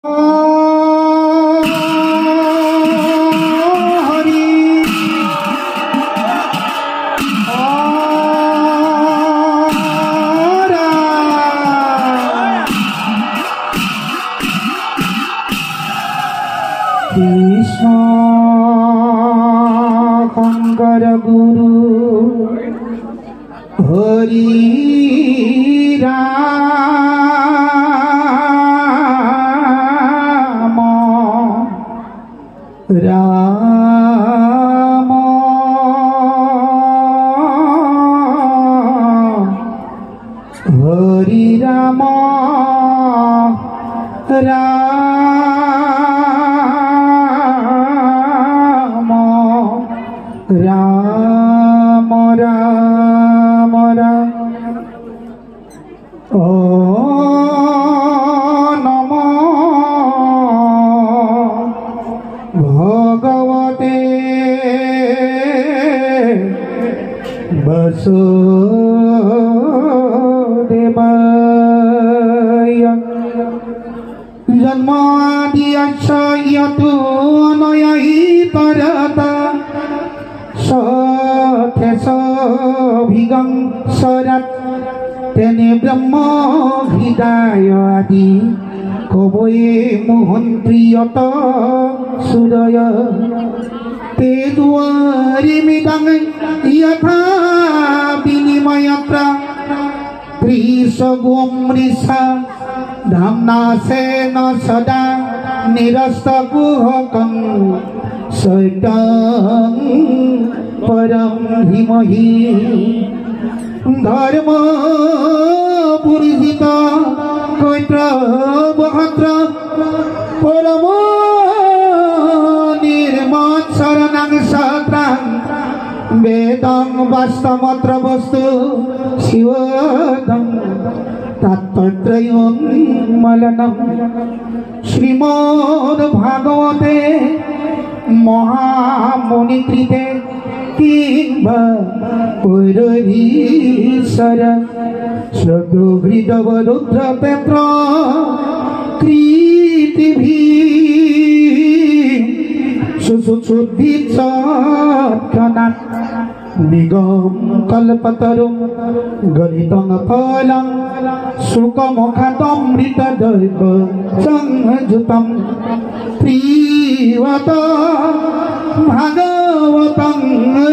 Krishna Shankara Guru Hari Rama Rama Hari Rama Rama Ram Ram Ram Namo Bhagavate Vasudevaya Janmadiyasya yatu anayahi tarata Sathesabhigam sarat tene brahma hridaya adi koboye mohantriyata sudaya te duari midang yatha binimayatra trisagom risa dhamna sena sada nirastakuhakam Saitang param himahi dharma purisita kaitra bahatra parama nirmat saranang satrang vedang vastamatra vastu shivadam tattatrayam malanam Srimad Bhagavate Mahamunikrite Kimba Purvisara Shradhridava Rudra Petra Kritivhi Susudhitsatkanat Nigam Kalpatarum Galitang Palang Sukamokhatam Ritadaiva Sanghajutam Privata Bhagavatam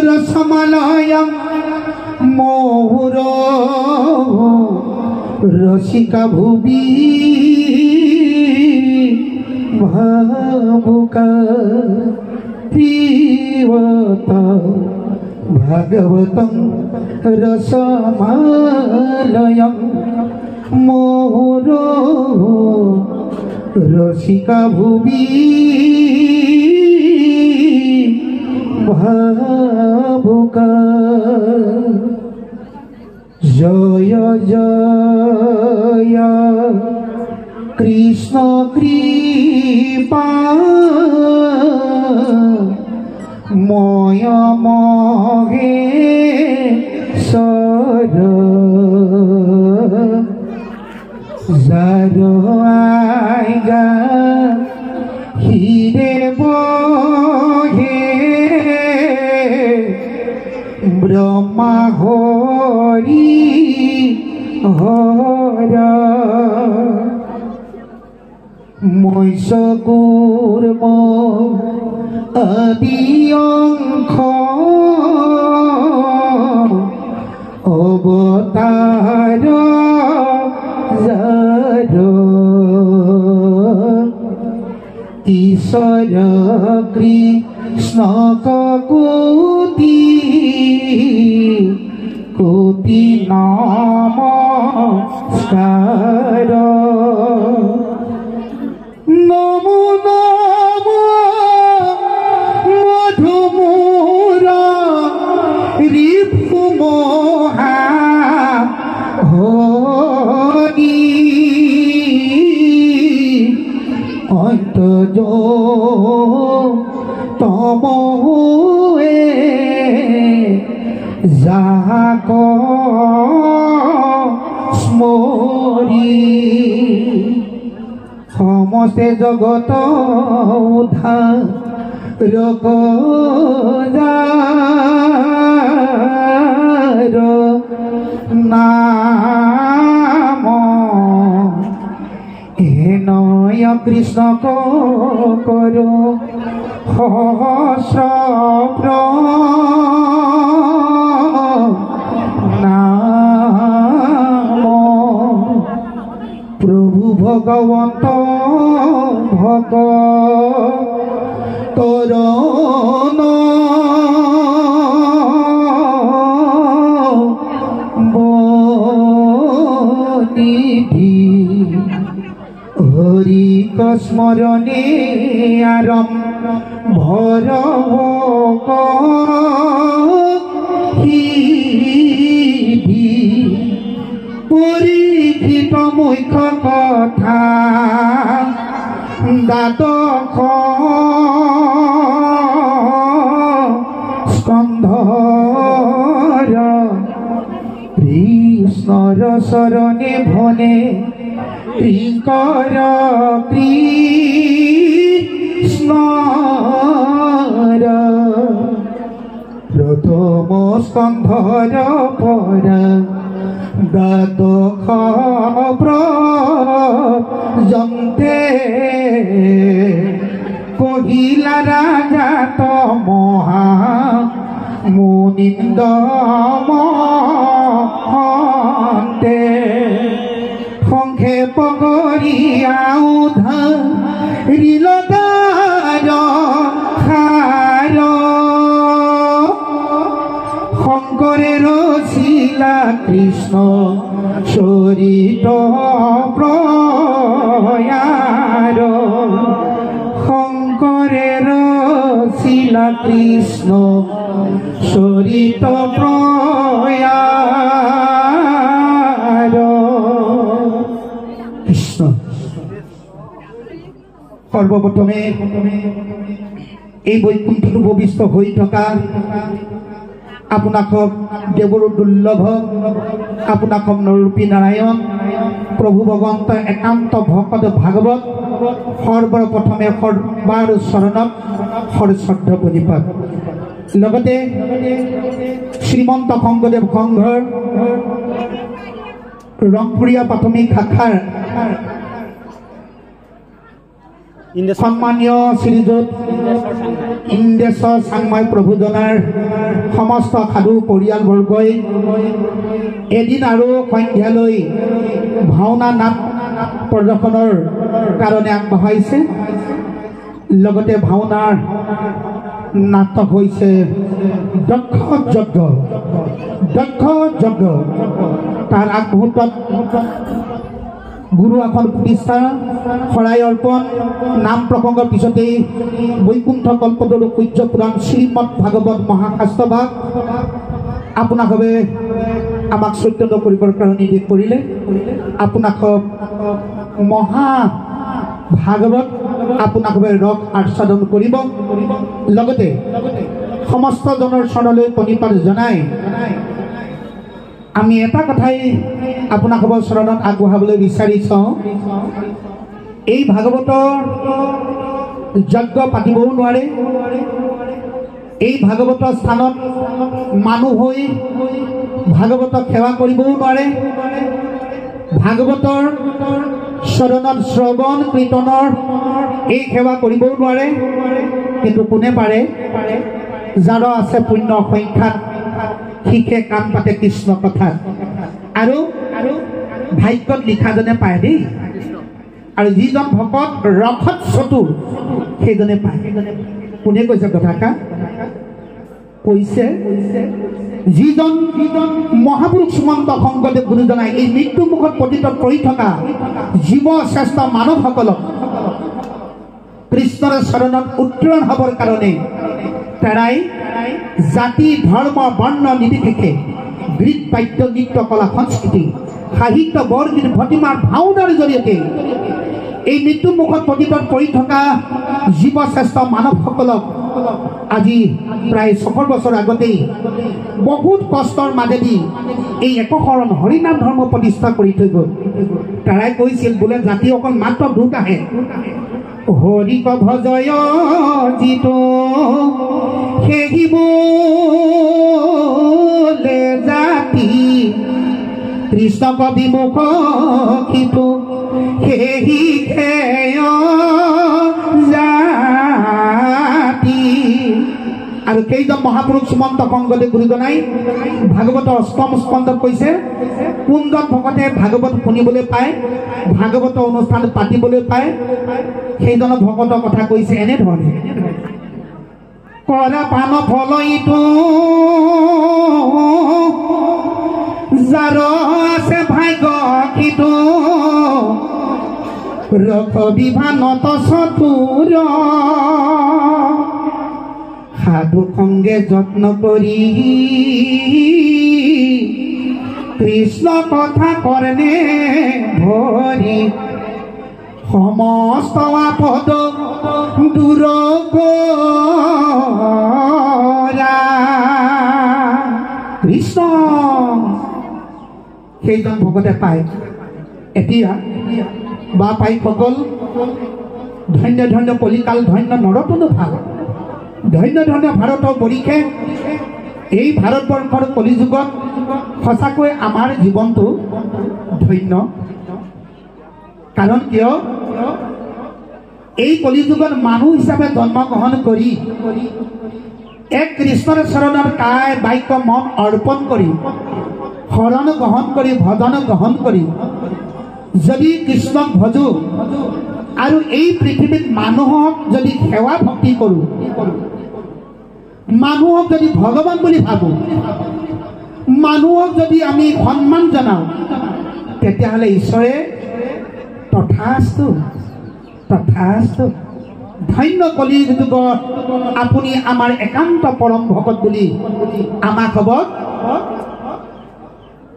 Rasamalayam Mohuro Rasika Bhubi Bhavuka Privata Bhagavatam Rasamalayam Mohuro Rasika Bhubi Bhavuka Jaya Jaya Krishna Kripa Moya Mohe Sara Zaro Aiga Hide Bohe Brahma Hori Hara Moisa Kurma Adiyangkha Avatara Zara Isara Krishna Kakuti Kuti Namaskara Namo Namo Madhumura Ripu Moha Honi Antajo Tamoe Zako Smori সমস্তে জগত উদ্ধার নাম নয় কৃষ্ণ করো সহস্র নাম প্রভু ভগবন্ত ভগতর বনিধি হরিক স্মরণে আরম্ভর পরীক্ষিত মুখ্য কথা দ্বাদশ স্কন্ধর কৃষ্ণর শরণে ভনে ত্রিকর কৃষ্ণর প্রথম স্কন্ধর পর দ্বাদশ প্রযন্তে কহিলা রাজা মহা মুনিন্দ মহন্তে সংক্ষেপ করিয়া উদ্ধাৰিলতাৰ খাৰ শংকৰে ৰচিলা কৃষ্ণ চৰিত প্ৰয়াৰ শংকৰে ৰচিলা কৃষ্ণ চৰিত প্ৰয়াৰ কৃষ্ণ সৰ্বপ্ৰথমে এই বৈকুণ্ঠত উপবিষ্ট হৈ থকা আপোনাক দেৱৰ দুৰ্লভ আপোনাক নৰূপী নাৰায়ণ প্ৰভু ভগৱন্ত একান্ত ভকত ভাগৱত সৰ্বপ্ৰথমে সৰ্বাৰ চৰণত সশ্ৰদ্ধ প্ৰণিপাত লগতে শ্ৰীমন্ত শংকৰদেৱ সংঘৰ ৰংপুৰীয়া প্ৰাথমিক শাখাৰ সম্মানীয় শ্ৰীযুত ইন্দ্ৰেশ্বৰ চাংমাই প্ৰভুজনাৰ সমস্ত সাধু পৰিয়ালবৰ্গই এদিন আৰু সন্ধিয়ালৈ ভাওনা নাট প্ৰদৰ্শনৰ কাৰণে আগবঢ়াইছে লগতে ভাওনাৰ নাটক হৈছে দক্ষ যজ্ঞ তাৰ আগমুহূৰ্তত গুৰু আসন প্ৰতিষ্ঠা শৰাই অৰ্পণ নাম প্ৰসংগৰ পিছতেই বৈকুণ্ঠ কল্পতৰু সূৰ্য পুৰাণ শ্ৰীমদ ভাগৱত মহাশাস্ত্ৰভাগ আপোনাকভাৱে আমাক চৈতন্য কৰিবৰ কাৰণে নিৰ্দেশ কৰিলে আপোনাক মহা ভাগৱত আপোনাকভাৱে ৰস আস্বাদন কৰিব লগতে সমস্ত জনৰ চৰণলৈ প্ৰণিপাত জনাই আমি এটা কথাই আপোনালোকৰ চৰণত আগবঢ়াবলৈ বিচাৰিছোঁ এই ভাগৱতৰ যজ্ঞ পাতিবও নোৱাৰে এই ভাগৱতৰ স্থানত মানুহ হৈ ভাগৱতক সেৱা কৰিবও নোৱাৰে ভাগৱতৰ চৰণত শ্ৰৱণ কীৰ্তনৰ এই সেৱা কৰিবও নোৱাৰে কিন্তু কোনে পাৰে যাৰ আছে পুণ্য সংখ্যাত শিখে কাম পাতে কৃষ্ণ কথা আৰু ভাগ্যত লিখাজনে পায় দেই আৰু যিজন ভকত ৰখত চতুৰ সেইজনে পায় কোনে কৈছে কথাষাৰ কৈছে যিজন মহাপুৰুষ শ্ৰীমন্ত শংকৰদেৱ গুৰুজনাই এই মৃত্যু মুখত পতিত পৰি থকা জীৱ শ্ৰেষ্ঠ মানৱসকলক কৃষ্ণৰ চৰণত উত্তৰণ হ'বৰ কাৰণে তেৰাই জাতি ধৰ্ম বৰ্ণ নিৰ্বিশেষে গীত বাদ্য নৃত্য কলা সংস্কৃতি সাহিত্য বৰগীত ভটিমাৰ ভাওনাৰ জৰিয়তে এই মৃত্যু মুখত পতিত পৰি থকা জীৱ শ্ৰেষ্ঠ মানৱসকলক আজি প্ৰায় ৬০ বছৰ আগতেই বহুত কষ্টৰ মাজেদি এই একশৰণ হৰিনাম ধৰ্ম প্ৰতিষ্ঠা কৰি থৈ গ'ল তাৰাই কৈছিল বোলে জাতি অকল মাত্ৰ দুটাহে, হৰিক ভজয় যিটো সেই বোলে জাতি, কৃষ্ণক বিমুখ কিটো সেই খেয় জাতি। আৰু কেইজন মহাপুৰুষ শ্ৰীমন্ত শংকৰদেৱ গুৰুজনাই ভাগৱতৰ অষ্টম স্কন্ধত কৈছে, কোনজন ভকতে ভাগৱত শুনিবলৈ পায়, ভাগৱত অনুষ্ঠান পাতিবলৈ পায়, সেইজনৰ ভকতৰ কথা কৈছে এনেধৰণে, কৰা পান ফল ইটো যাৰ আছে ভাগ্য কিটো, ৰখ বিভানত চতুৰ সাধু সংগে যত্ন কৰি, কৃষ্ণ কথা কৰণে ভৰি, সমস্ত আপদ দূৰ কৰা। কৃষ্ণ সেইজন ভকতে পায়। এতিয়া বা পাইকসকল, ধন্য ধন্য কলিকাল, ধন্য নৰতনো ভাল, ধন্য ধন্য ভাৰতৰ পৰিষে। এই ভাৰতবৰ্ষৰ কলিযুগত সঁচাকৈ আমাৰ জীৱনটো ধন্য। কাৰণ কিয়, এই কলিযুগত মানুহ হিচাপে জন্মগ্ৰহণ কৰি এক কৃষ্ণৰ চৰণৰ কায় বাক্য মন অৰ্পণ কৰি, শৰণ গ্ৰহণ কৰি, ভজন গ্ৰহণ কৰি যদি কৃষ্ণক ভজো আৰু এই পৃথিৱীত মানুহক যদি সেৱা ভক্তি কৰোঁ, মানুহক যদি ভগৱান বুলি ভাবোঁ, মানুহক যদি আমি সন্মান জনাওঁ, তেতিয়াহ'লে ঈশ্বৰে তথাস্তু তথাস্তু, ধন্য কলি যুগত আপুনি আমাৰ একান্ত পৰম ভকত বুলি আমাক হ'ব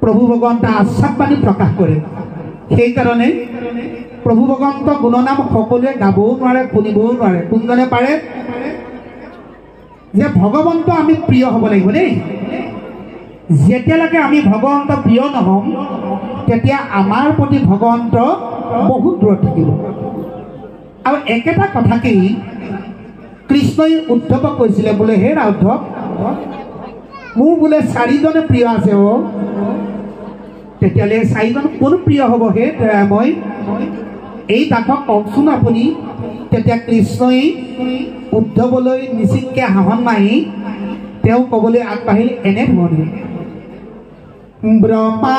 প্ৰভু ভগৱন্ত আশ্বাসবাণী প্ৰকাশ কৰে। সেইকাৰণে প্ৰভু ভগৱন্ত গুণনাম সকলোৱে গাবও নোৱাৰে, শুনিবও নোৱাৰে। কোনজনে পাৰে যে ভগৱন্ত আমি প্ৰিয় হ'ব লাগিব দেই। যেতিয়ালৈকে আমি ভগৱন্ত প্ৰিয় নহ'ম, তেতিয়া আমাৰ প্ৰতি ভগৱন্ত বহুত দূৰত থাকিব। আৰু একেটা কথাকেই কৃষ্ণই উদ্ধৱক কৈছিলে, বোলে হে উদ্ধৱ, মোৰ বোলে 4জনে প্ৰিয় আছে। তেতিয়াহ'লে 4জন কোন প্ৰিয় হ'ব হে মই এই তাকক কওকচোন আপুনি। তেতিয়া কৃষ্ণই উদ্ধৱলৈ নিচিতকৈ হাঁহন মাৰি তেওঁ ক'বলৈ আগবাঢ়িল এনেধৰণে, ব্ৰহ্মা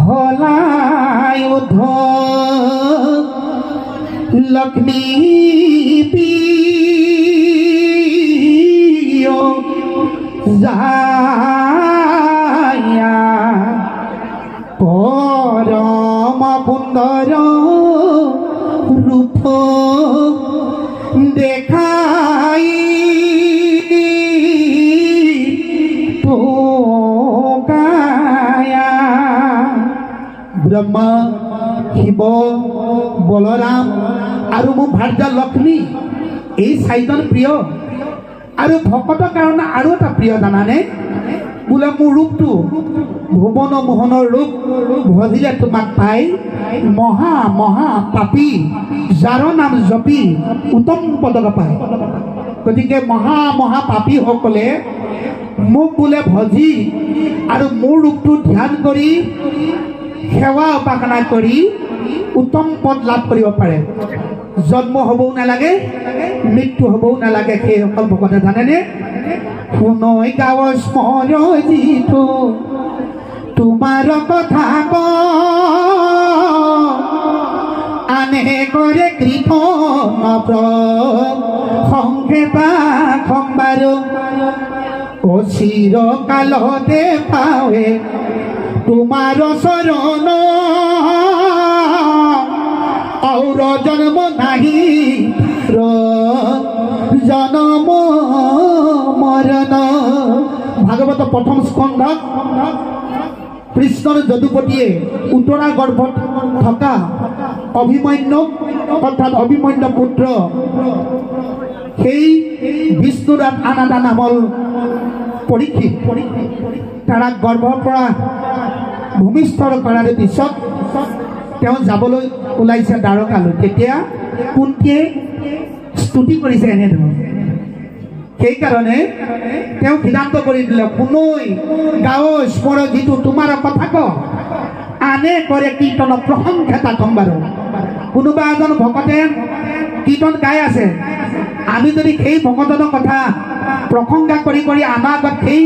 হলাই উদ্ধৱ, লক্ষ্মী প্ৰিয় যায়, পৰম সুন্দৰ ৰূপ দেখাই পোকায়া। ব্ৰহ্মা, শিৱ, বলৰাম আৰু মোৰ ভাৰ্যা লক্ষ্মী, এই 4জন প্ৰিয়। আৰু ভকতৰ কাৰণে আৰু এটা প্ৰিয় জানানে, বোলে মোৰ ৰূপটো ভুৱন মোহনৰ ৰূপ, ভজিলে তোমাক পাই মহা মহা পাপী, যাৰ নাম জপি উত্তম পদক পায়। গতিকে মহা মহা পাপীসকলে মোক বোলে ভজি আৰু মোৰ ৰূপটো ধ্যান কৰি সেৱা উপাসনা কৰি উত্তম পদ লাভ কৰিব পাৰে। জন্ম হ'বও নালাগে, মৃত্যু হ'বও নালাগে। সেইসকল ভকতে জানেনে, শুনৈ গাঁৱৰ স্মৰ যিটো তোমাৰ কথা ক, আনে কৰে কৃষ্ণ সংক্ষেপা সম্বাৰ, চিৰকালতে পাৱে তোমাৰ চৰণ, और जन्म नहीं जन्म मरण। भागवत प्रथम स्कंध कृष्णर যদুপতিয়ে উত্তৰা গৰ্ভত থকা অভিমন্যু অৰ্থাৎ অভিমন্যু পুত্ৰ সেই বিষ্ণুৰ আনাদা নামৰ পৰীক্ষিত তাৰাক গৰ্ভৰ পৰা ভূমিষ্ঠৰ কৰাৰ পিছত তেওঁ যাবলৈ ওলাইছে দ্বাৰকালৈ। তেতিয়া কুন্তীয়ে স্তুতি কৰিছে এনেধৰণে। সেইকাৰণে তেওঁ সিদ্ধান্ত কৰি দিলে, শুনৈ গাঁৱৰ স্মৰ যিটো তোমাৰ কথা ক আনে কৰে কীৰ্তন প্ৰশংসা তাকম বাৰু। কোনোবা এজন ভকতে কীৰ্তন গাই আছে, আমি যদি সেই ভকতনৰ কথা প্ৰশংসা কৰি কৰি আমাৰ আগত সেই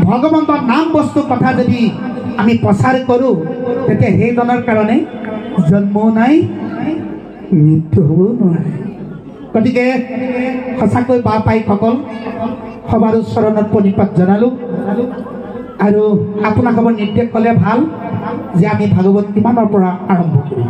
ভগৱন্তৰ নাম বস্তুৰ কথা যদি আমি প্ৰচাৰ কৰোঁ, তেতিয়া সেইজনৰ কাৰণে জন্মও নাই, মৃত্যু হ'বও নোৱাৰে। গতিকে সঁচাকৈ বা পাইকসকল সবাৰ চৰণত প্ৰণিপাত জনালোঁ। আৰু আপোনালোকৰ নিৰ্দেশ ক'লে ভাল যে আমি ভাগৱত কিমানৰ পৰা আৰম্ভ কৰিম।